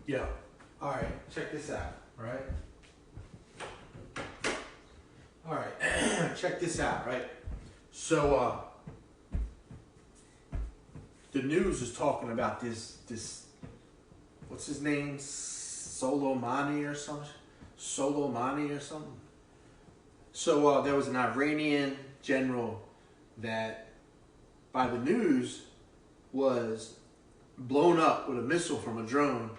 Yeah. All right. Check this out. All right. All right. Check this out. Right. So the news is talking about this what's his name, Soleimani or something. So there was an Iranian general that, by the news, was blown up with a missile from a drone,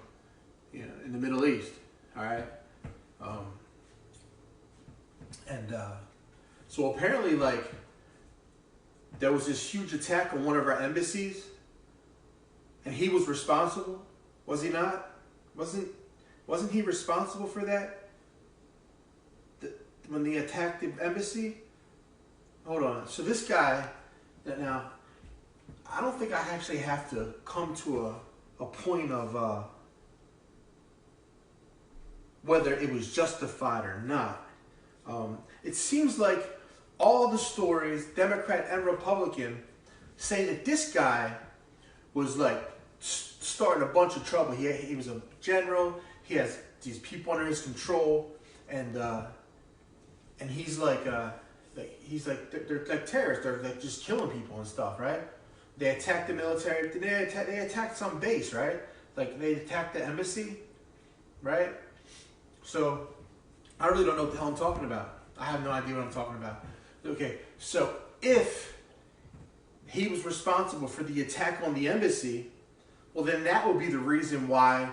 in the Middle East. All right, so apparently, like, there was this huge attack on one of our embassies, and he was responsible. Was he not? Wasn't he responsible for that? When they attacked the embassy? Hold on. So this guy, now, I don't think I actually have to come to a point of whether it was justified or not. It seems like all the stories, Democrat and Republican, say that this guy was like starting a bunch of trouble. He was a general. He has these people under his control, and he's like they're like terrorists. They're like just killing people and stuff, right? They attacked the military. They attacked some base, right? Like they attacked the embassy, right? So I really don't know what the hell I'm talking about. I have no idea what I'm talking about. Okay, so if he was responsible for the attack on the embassy, well, then that would be the reason why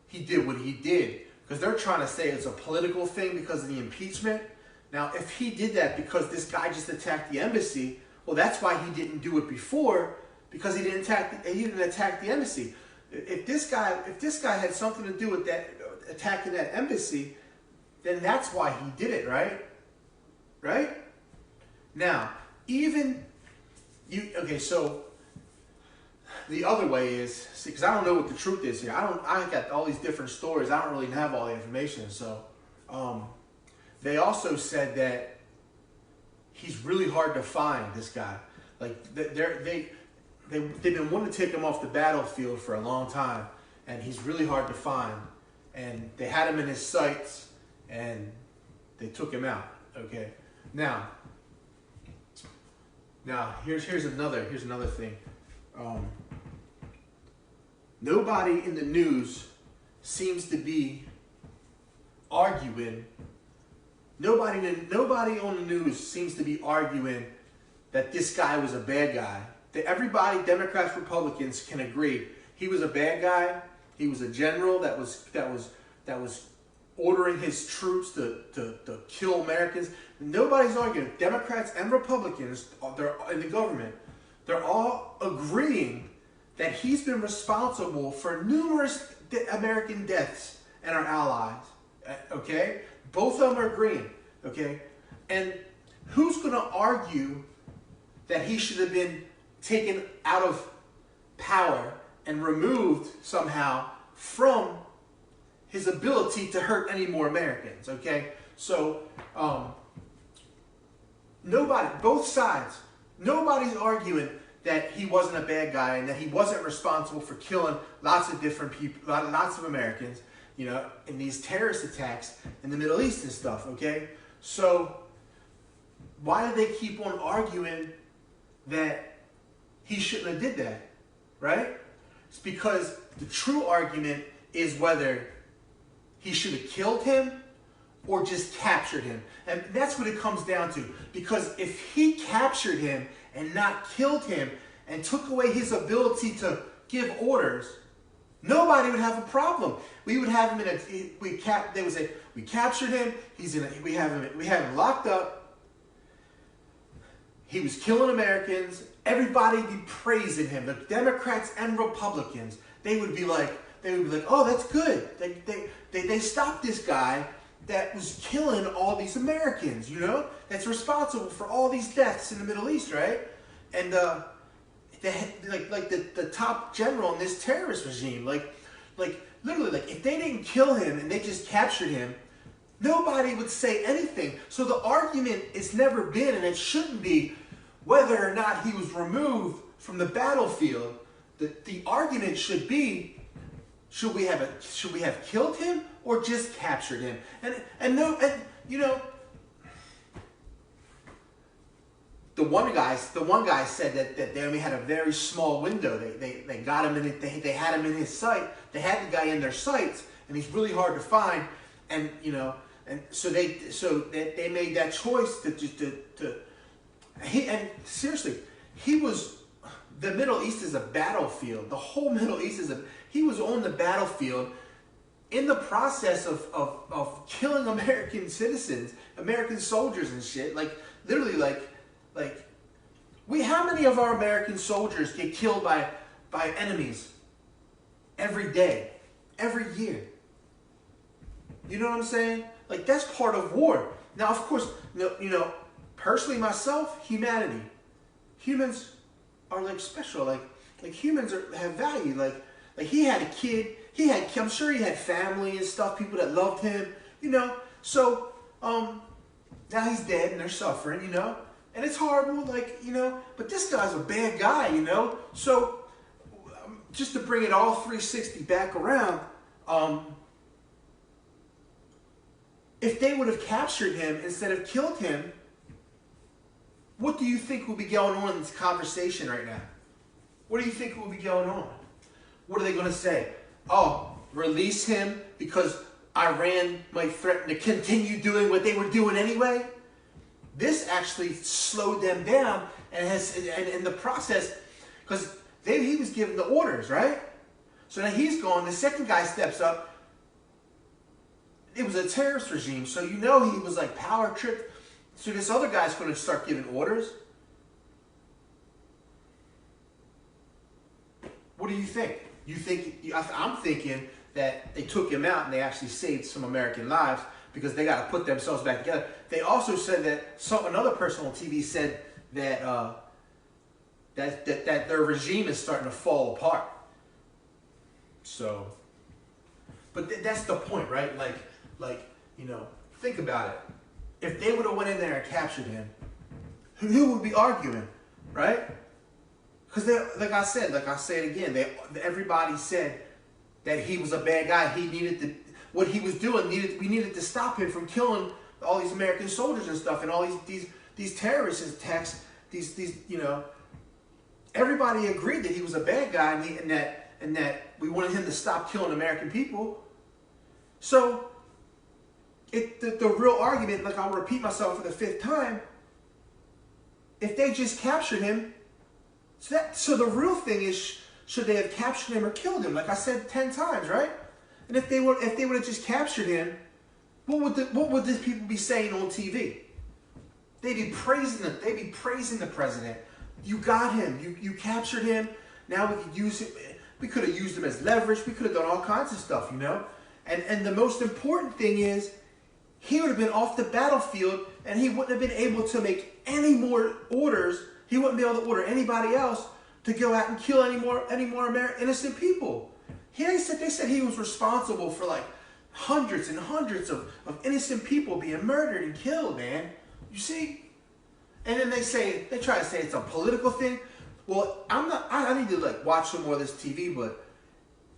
he did what he did. Because they're trying to say it's a political thing because of the impeachment. Now, if he did that because this guy just attacked the embassy, well, that's why he didn't do it before, because he didn't attack the embassy. If this guy had something to do with that attacking that embassy, then that's why he did it, right? Right? Now, so the other way is, because I don't know what the truth is here. I got all these different stories. I don't really have all the information. So, they also said that he's really hard to find, this guy. Like, they've been wanting to take him off the battlefield for a long time, and he's really hard to find. And they had him in his sights, and they took him out. Okay, now here's another thing. Nobody in the news seems to be arguing. Nobody on the news seems to be arguing that this guy was a bad guy. That everybody, Democrats, Republicans, can agree he was a bad guy. He was a general that was ordering his troops to kill Americans. Nobody's arguing. Democrats and Republicans, they're in the government, they're all agreeing that he's been responsible for numerous American deaths and our allies. Okay? Both of them are agreeing. Okay? And who's going to argue that he should have been taken out of power and removed somehow from his ability to hurt any more Americans? Okay? So, both sides, nobody's arguing that he wasn't a bad guy and that he wasn't responsible for killing lots of different people, lots of Americans, in these terrorist attacks in the Middle East and stuff, okay? So why do they keep on arguing that he shouldn't have did that, right? It's because the true argument is whether he should have killed him or just captured him. And that's what it comes down to. Because if he captured him and not killed him and took away his ability to give orders, nobody would have a problem. We would have him they would say, we captured him, we have him locked up, he was killing Americans, everybody would be praising him. The Democrats and Republicans, they would be like, oh, that's good. They stopped this guy that was killing all these Americans, that's responsible for all these deaths in the Middle East, right? And the top general in this terrorist regime, literally, if they didn't kill him and they just captured him, nobody would say anything. So the argument has never been, and it shouldn't be, whether or not he was removed from the battlefield. The argument should be, Should we have killed him or just captured him? And no, and you know, the one guy said that they only had a very small window. They got him in. They had him in his sight. They had the guy in their sights, and he's really hard to find. And you know, and so they made that choice and seriously, the Middle East is a battlefield. The whole Middle East he was on the battlefield in the process of killing American citizens, American soldiers and shit. Like literally, how many of our American soldiers get killed by enemies every day, every year? You know what I'm saying? Like that's part of war. Now, of course, you know, personally myself, humans are like special. Like humans have value. Like he had a kid. I'm sure he had family and stuff, people that loved him, you know. So now he's dead and they're suffering, you know. And it's horrible, like, you know, but this guy's a bad guy, you know. So just to bring it all 360 back around, if they would have captured him instead of killed him, what do you think will be going on in this conversation right now? What do you think will be going on? What are they going to say? Oh, release him because Iran might threaten to continue doing what they were doing anyway? This actually slowed them down and in the process, because he was giving the orders, right? So now he's gone. The second guy steps up. It was a terrorist regime, so you know he was like power tripped. So this other guy's going to start giving orders. What do you think? I'm thinking that they took him out and they actually saved some American lives because they got to put themselves back together. They also said that another person on TV said that that their regime is starting to fall apart. So, but that's the point, right? Like you know, think about it. If they would have went in there and captured him, who would be arguing, right? Because like I say it again, everybody said that he was a bad guy. He needed what he was doing. We needed to stop him from killing all these American soldiers and stuff, and all these terrorist attacks. These you know, everybody agreed that he was a bad guy, and that we wanted him to stop killing American people. So the real argument, like I'll repeat myself for the 5th time, if they just captured him, so the real thing is, should they have captured him or killed him? Like I said 10 times, right? And if they would have just captured him, what would these people be saying on TV? They'd be praising him. They'd be praising the president. You got him. You captured him. Now we could use him. We could have used him as leverage. We could have done all kinds of stuff, you know. And the most important thing is, he would have been off the battlefield, and he wouldn't have been able to make any more orders. He wouldn't be able to order anybody else to go out and kill any more innocent people. They said he was responsible for like hundreds and hundreds of innocent people being murdered and killed, man. You see? And then they try to say it's a political thing. Well, I need to like watch some more of this TV, but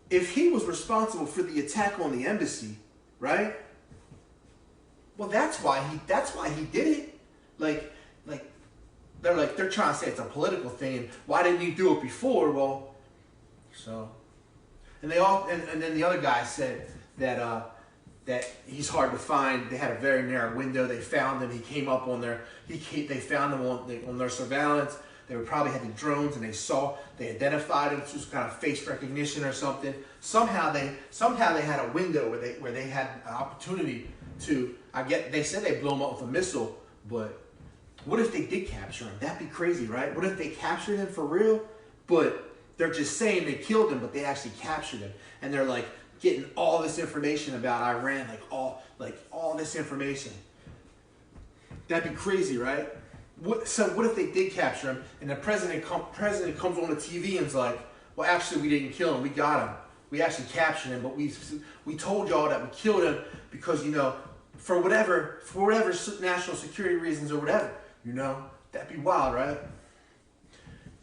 if he was responsible for the attack on the embassy, right? Well, that's why he did it. They're trying to say it's a political thing, and why didn't he do it before? Well, so, and then the other guy said that he's hard to find. They had a very narrow window. They found him. He came up on they found him on their surveillance. They would probably had the drones, and they identified him through some kind of face recognition or something. Somehow they had a window where they had an opportunity to. They said they blew him up with a missile, but what if they did capture him? That'd be crazy, right? What if they captured him for real, but they're just saying they killed him, but they actually captured him, and they're like getting all this information about Iran, all this information. That'd be crazy, right? So what if they did capture him, and the president comes on the TV and is like, well, actually we didn't kill him, we got him. We actually captured him, but we told y'all that we killed him because, you know, for whatever national security reasons or whatever, you know, that'd be wild, right?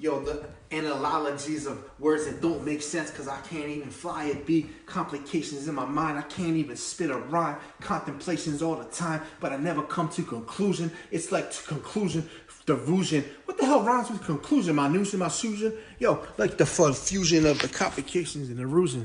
Yo, the analogies of words that don't make sense because I can't even fly it. Be complications in my mind. I can't even spit a rhyme. Contemplations all the time, but I never come to conclusion. It's like to conclusion, delusion. What the hell rhymes with conclusion? My news and my Susan? Yo, like the fusion of the complications and the rusin.